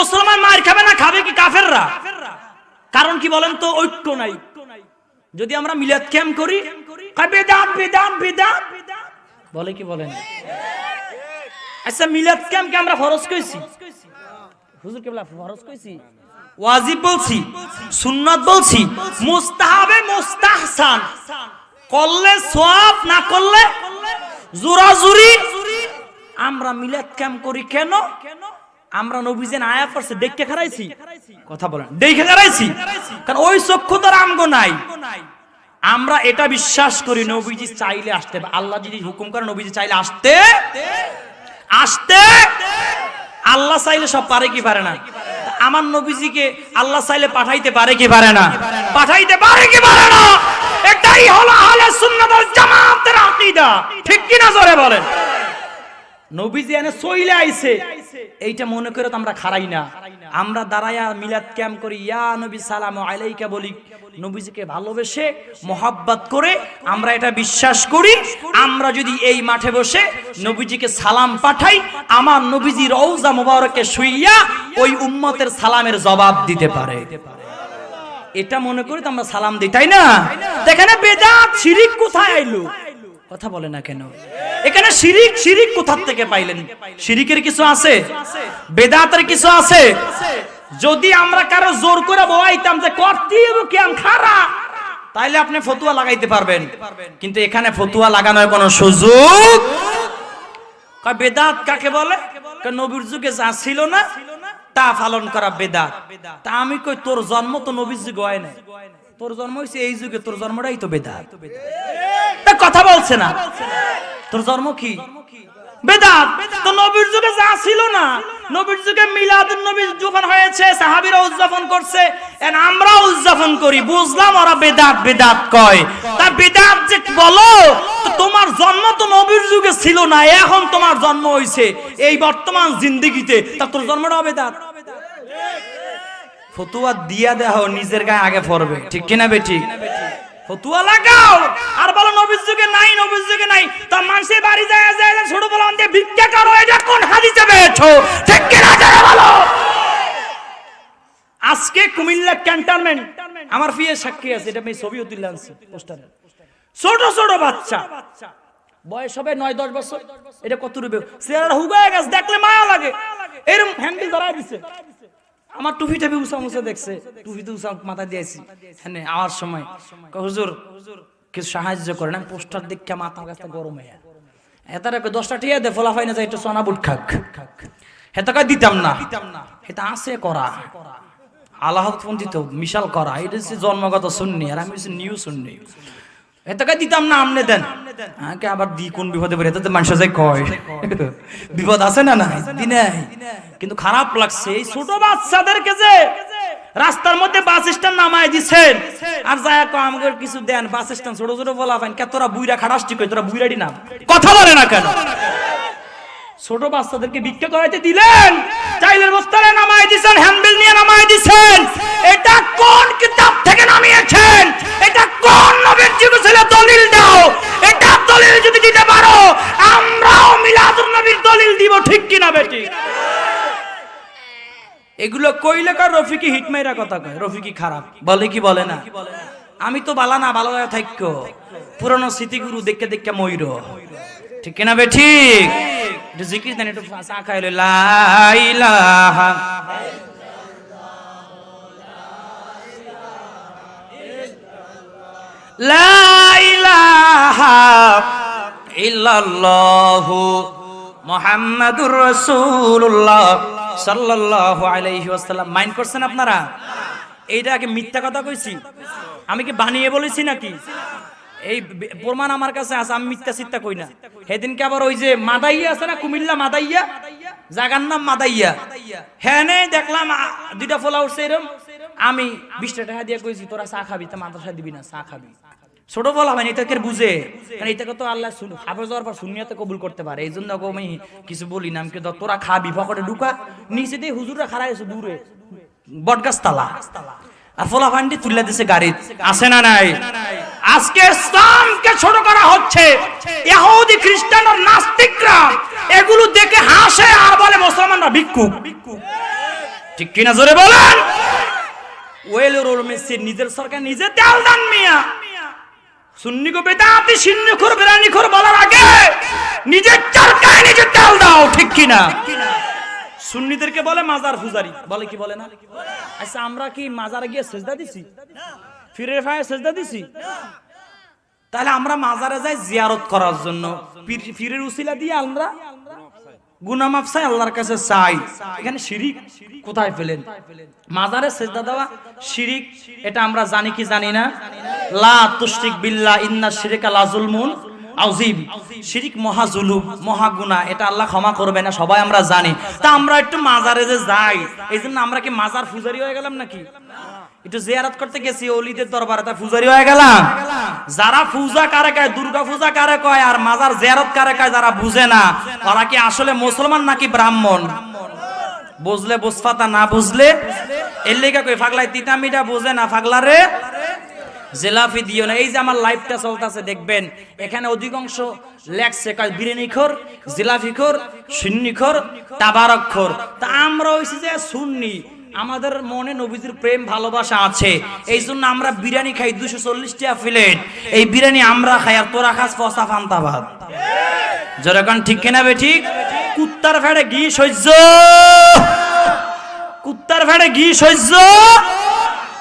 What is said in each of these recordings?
মুসলমান মার খাবে না, খাবে কি কাফেররা? কারণ কি বলেন তো? ঐক্য নাই। যদি আমরা মিলাদ ক্যাম্প করি, বেদাত বেদাত বেদাত বলে কি বলেন? আচ্ছা, মিলাদ ক্যাম্পকে আমরা ফরজ কইছি, হুজুর কেবলা ফরজ কইছি, ওয়াজিব বলছি, সুন্নাত বলছি, মুস্তাহাবে মুস্তাহসান, করলে সওয়াব, না করলে জোরাজুরি। আমরা মিলাদ ক্যাম্প করি কেন? আমরা নবীজের আয়া পড়ছে দেখতে খারাইছি, কথা বলেন, দেখে খারাইছি, কারণ ওই চক্ষু তো আমগো নাই। আমরা এটা বিশ্বাস করি নবীজি চাইলে আসতে, আল্লাহ যদি হুকুম করে নবীজি চাইলে আসতে আসতে, আল্লাহ চাইলে সব পারে কি পারে না? আমার নবীজিকে আল্লাহ চাইলে পাঠাইতে পারে কি পারে না? পাঠাইতে পারে কি পারে না? এটাই হলো আহলে সুন্নাত ওয়াল জামাতের আকীদা, ঠিক কি না? জোরে বলেন। নবীজি এনে চইলে আইছে এইটা মনে করে তো আমরা খারাই না। আমরা দাঁড়ায়া মিলাদ ক্যাম্প করি, ইয়া নবী সালামু আলাইকা বলি, নবীজিকে ভালোবেসে মোহাব্বত করে আমরা এটা বিশ্বাস করি। আমরা যদি এই মাঠে বসে নবীজিকে সালাম পাঠাই, আমার নবীজি রওজা মুবারকে শুইয়া ওই উম্মতের সালামের জবাব দিতে পারে, এটা মনে করি তো আমরা সালাম দিই, তাই না? এখানে বেদাত শিরিক কোথায় আইলো? কথা বলে না কেন? এখানে শিরিক, শিরিক কোথা থেকে পাইলেন? শিরিকের কিছু আছে, বেদাতের কিছু আছে। যদি আমরা কারো জোর করে বলাইতাম যে করতেই হবে কেন খারা, তাইলে আপনি ফতুয়া লাগাইতে পারবেন, কিন্তু এখানে ফতুয়া লাগানোর কোনো সুযোগ। বেদাত কাকে বলে? নবীর যুগে যা ছিল না তা পালন করা বেদাত। তা আমি কই, তোর জন্ম তো নবীর যুগে হয় নাই, তোর জন্ম হয়েছে এই যুগে, তোর জন্মটাই তো বেদাত। কথা বলছে না, তোর জন্ম কি বেদাত? তো নবীর যুগে যা ছিল না, নবীর যুগে মিলাদুন নবী যখন হয়েছে সাহাবীরা উদযাপন করছে, এন্ড আমরা উদযাপন করি, বুঝলাম ওরা বেদাত বেদাত কয়। তা বেদাত যে বলো, তো তোমার জন্ম তো নবীর যুগে ছিল না, এখন তোমার জন্ম হইছে এই বর্তমান জিন্দেগিতে, তা তোর জন্মটাও বেদাত। ফতুয়া দিয়া দেহ, নিজের গায়ে আগে পড়বে, ঠিক কিনা বেটি? ফতুয়া লাগাও আর বলো নবীর যুগে নাই, নবীর যুগে নাই। তা মানুষের বাড়ি যায় যায় ছোট বলো আমাদের ভিক্ষা করো, এটা কোন হাদিসে পেয়েছো? ঠিক কিনা যারা বলো। আজকে কুমিল্লা ক্যান্টনমেন্ট, আমার ফিয়ে সাক্ষী আছে, এটা আমি ছবিও তুলে আনছি পোস্টারে। ছোট ছোট বাচ্চা, বয়স হবে 9-10 বছর, এটা কত রূপে চেহারা হুগায় গেছে, দেখলে মায়া লাগে, এরকম হ্যান্ডেল ধরাই দিছে। আমার টুপি টাপি উঁচা মুছা দেখছে, টুপি তো উঁচা মাথা দিয়েছি, হ্যাঁ আওয়ার সময় হুজুর কিছু সাহায্য করেন। আমি পোস্টার দেখে মাথা কাছে গরম হয়ে, হেতারে 10টা টিয়া দে ফলা ফাইনা যায় একটু সোনা বুট খাক, হেতাকে দিতাম না, এটা আছে করা আল্লাহপন্থী তো মিশাল করা, এটা হচ্ছে জন্মগত সুন্নি, আর আমি হচ্ছে নিউ সুন্নি। এতকে দিতাম না, আমনে দেন আমাকে, আবার দি কোন বিপদে পড়ে, এত মানুষ যায় কয় বিপদ আছে না নাই দিনে। কিন্তু খারাপ লাগছে এই ছোট বাচ্চাদেরকে যে রাস্তার মধ্যে বাস স্ট্যান্ড নামায় দিছেন, আর যায় কয় আমাকে কিছু দেন, বাস স্ট্যান্ড ছোট ছোট বলা ফাইন, কে তোরা বুইরা খাটাসটি কই, তোরা বুইরাডি না, কথা বলে না কেন? ছোট বাচ্চাদেরকে ভিক্ষা করাইতে দিলেন, চাইলের বস্তায় নামায় দিছেন, হ্যান্ডবিল নিয়ে নামায় দিছেন, এটা কোন কিতাব থেকে নামিয়েছেন? এটা কোন নবীর যুগে ছিল? দলিল দাও, এটা দলিল যদি দিতে পারো আমরাও মিলাদুন নবীর দলিল দিব, ঠিক কি না বেটি? এগুলো কইলে কার রফিকি হিটমাইরা কথা কয়, রফিকি খারাপ বলে কি বলে না? আমি তো বালা না, ভালো থাকো, পুরনো স্মৃতিগুরু দেখে দেখে ময়ূর, ঠিক কিনা বে? ঠিক। একটু জিকির দেন, একটু চা খাইলো, লা ইলাহা লা ইলাহা ইল্লাল্লাহু মুহাম্মাদুর রাসূলুল্লাহ সাল্লাল্লাহু আলাইহি ওয়াসাল্লাম। মাইন্ড করছেন আপনারা? এইটা আগে মিথ্যা কথা কইছি? আমি কি বানিয়ে বলেছি নাকি? এই প্রমাণ আমার কাছে আছে, আমি মিথ্যা চিত্তা কই না। সেদিনকে আবার ওই যে মাদাইয়া আছে না, কুমিল্লা মাদাইয়া, জায়গার নাম মাদাইয়া, হ্যাঁ দেখলাম 2টা ফোলা উঠছে এরকম। আমি 20 টাকা দিয়ে কইছি তোরা চা খাবি, তা মাদ্রাসা দিবি না, চা খাবি। ছোট বলা হয় এটাকে বুঝে, কারণ এটাকে তো আল্লাহ হাফেজ হওয়ার পর সুন্নিয়তে কবুল করতে পারে, এই জন্য আমি কিছু বলি না। আমি তোরা খাবি, পকেটে ঢুকা, নিচে দিয়ে হুজুররা খাড়া আছে দূরে বটগাছ তালা, আর ফোলা ফান্ডি তুলে দিছে গাড়ি, আছে না নাই? আজকে ইসলামকে ছোট করা হচ্ছে, ইহুদি খ্রিস্টান আর নাস্তিকরা এগুলো দেখে হাসে আর বলে মুসলমানরা ভিক্ষুক। ঠিক কিনা জোরে বলেন। ওয়েলুর মেসি নিজের সরকার নিজে তেল দান মিয়া, সুন্নি কো বেদাতি সিন্নি খোর বেরানি খোর বলার আগে নিজের চরকায় নিজে তেল দাও, ঠিক কিনা। সুন্নিদেরকে বলে মাজার পূজারি, বলে কি বলে না? আচ্ছা আমরা কি মাজারে গিয়ে সেজদা দিছি? ফিরে ফায়ে সেজদা দিছি? তাহলে আমরা মাজারে যাই জিয়ারত করার জন্য, পীরের উসিলা দিয়ে আমরা গুনাহ মাফ চাই, আল্লাহর কাছে চাই। এখানে শিরিক কোথায় পেলেন? মাজারে সেজদা দেওয়া শিরিক, এটা আমরা জানি কি জানি না? লা তুশরিক বিল্লাহ ইন্না শিরকা লাযুলমুন আযীম। শিরিক মহা জুলুম, মহা গুনাহ, এটা আল্লাহ ক্ষমা করবে না, সবাই আমরা জানি। তা আমরা একটু মাজারে যে যাই, এইজন্য আমরা কি মাজার পূজারি হয়ে গেলাম নাকি? একটু জিয়ারত করতে গেছি ওলিদের দরবারে, তা পূজারি হয়ে গেলাম? যারা পূজা কারে কয়, দুর্গা পূজা কারে কয়, আর মাজার জিয়ারত কারে কয়, যারা বুঝে না, তারা কি আসলে মুসলমান নাকি ব্রাহ্মণ? বুঝলে বুঝফাতা, না বুঝলে এর লেগা কই পাগলাই তিতা মিটা বুঝে না, পাগলারে জেলাফি দিও না। এই যে আমার লাইভটা চলতেছে দেখবেন, এখানে অধিকাংশ লেখছে কয় বিরিয়ানি খোর, জিলাফি খোর, সুন্নি খোর, তাবারক খোর। তা আমরা হইছি যে সুন্নি, আমাদের মনে নবীজির প্রেম ভালোবাসা আছে, এই জন্য আমরা বিরিয়ানি খাই 240 টাকা প্লেট। এই বিরিয়ানি আমরা খাই, আর তোরা খাস পচা ফান্তা ভাত। যেরকম ঠিক কিনা বে ঠিক? কুত্তার ফেড়ে ঘি সহ্য, কুত্তার ফেড়ে ঘি সহ্য,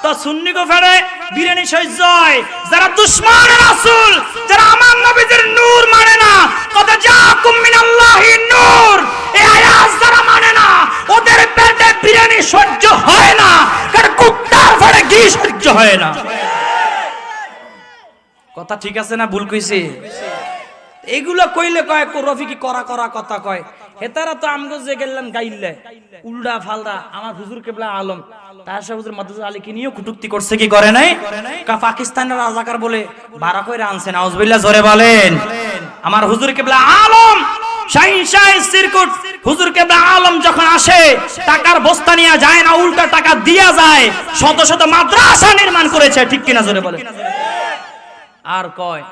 তো সুন্নি কো ফেড়ে বিরিয়ানি সহ্য হয়। যারা দুশমন রাসূল, যারা আমার নবীজির নূর মানে না, কত জাকুম মিনাল্লাহি নূর, এই আয়াত যারা মানে না, ওদের পেটে বিরিয়ানি সহ্য হয় না, কারণ কুত্তার ফেড়ে ঘি সহ্য হয় না। কথা ঠিক আছে না ভুল কইছি? এগুলো কইলে কয় রফি কি করা করা কথা কয়, হেতারা তো আমগো যে গেলেন গাইলে উল্টা ফালদা। আমার হুজুর কেবলা আলম তার সাথে হুজুর মাদ্রাসা আলীকে নিয়েও কটূক্তি করছে, কি করে নাই? পাকিস্তানের রাজাকার বলে ভাড়া কইরা আনছে, নাউজুবিল্লাহ জোরে বলেন। আমার হুজুর কেবলা আলম শাহিনশাহ সিরকুট, হুজুর কেবলা আলম যখন আসে টাকার বস্তা নিয়ে যায় না, উল্টা টাকা দিয়া যায়, শত শত মাদ্রাসা নির্মাণ করেছে, ঠিক কিনা জোরে বলেন। আর কয়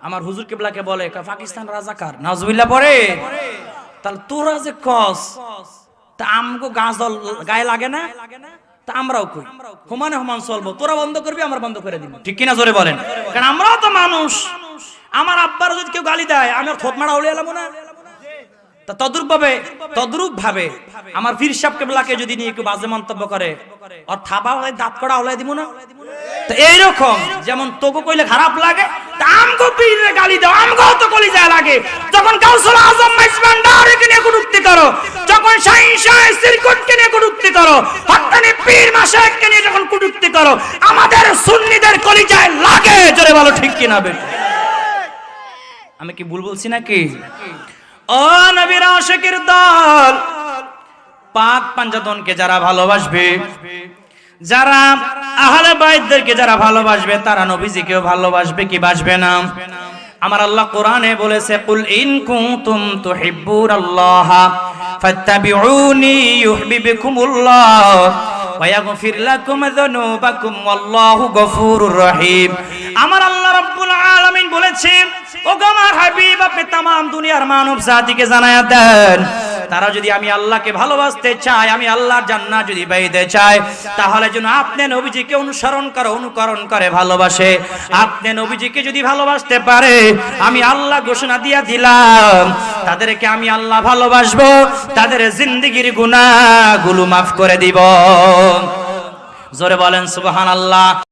আমার হুজুর কেবলাকে বলে পাকিস্তান রাজাকার, নাউজুবিল্লাহ পড়ে। তাহলে তোরা যে কস, তা আমগো গাজল গায়ে লাগে না? তা আমরাও কই সমানে সমান চলবো, তোরা বন্ধ করবি আমরা বন্ধ করে দিব, ঠিক কিনা জোরে বলেন। কারণ আমরাও তো মানুষ। আমার আব্বার যদি কেউ গালি দেয়, আমি থোত মারা উড়িয়ে এলাম না? তদ্রুপ ভাবে আমার পীর সাহেব কেবলাকে যদি নিয়ে কেউ বাজে মন্তব্য করে, আর থাবা হয় দাঁত কড়া উলাই দিব না? তো এইরকম যেমন তোকে কইলে খারাপ লাগে, তা আমগো পীরে গালি দাও, আমগো তো কলিজা লাগে। যখন কাউসুল আজম মাইজবান্ডারকে নিয়ে কটূক্তি করো, যখন শাহিনশাহ সিরকুটকে নিয়ে কটূক্তি করো, হক্কানি পীর মাশায়েখকে নিয়ে যখন কটূক্তি করো, আমাদের সুন্নিদের কলিজায় লাগে, জোরে বলো ঠিক কিনা বে? আমি কি ভুল বলছি নাকি? ও নবীর আশিকের দল, পাক পাঞ্জাতনকে যারা ভালোবাসবে, যারা আহলে বাইতদেরকে যারা ভালোবাসবে, তারা নবীজিকেও ভালোবাসবে, কি বাসবে না? আমার আল্লাহ কোরআনে বলেছে, কুল ইন কুনতুম তুহিব্বুনাল্লাহ ফাত্তাবিউনি ইউহিব্বুকুমুল্লাহ ওয়া ইয়াগফির লাকুম যুনুবাকুম ওয়াল্লাহু গফুরুর রহিম। আমার আল্লাহ রাব্বুল আলামিন বলেছেন, ও আমার হাবিব, আপনি तमाम দুনিয়ার মানব জাতিকে জানায়া দেন, তারা যদি আমি আল্লাহকে ভালোবাসতে চায়, আমি আল্লাহর জান্নাত যদি পাইতে চায়, তাহলে যেন আপনি নবীজিকে অনুকরণ করে ভালোবাসে। আপনি নবীজিকে যদি ভালোবাসতে পারে, আমি আল্লাহ ঘোষণা দিয়া দিলাম, তাদেরকে আমি আল্লাহ ভালোবাসবো, তাদের জিন্দেগীর গুনাহগুলো মাফ করে দিব। জোরে বলেন সুবহানাল্লাহ।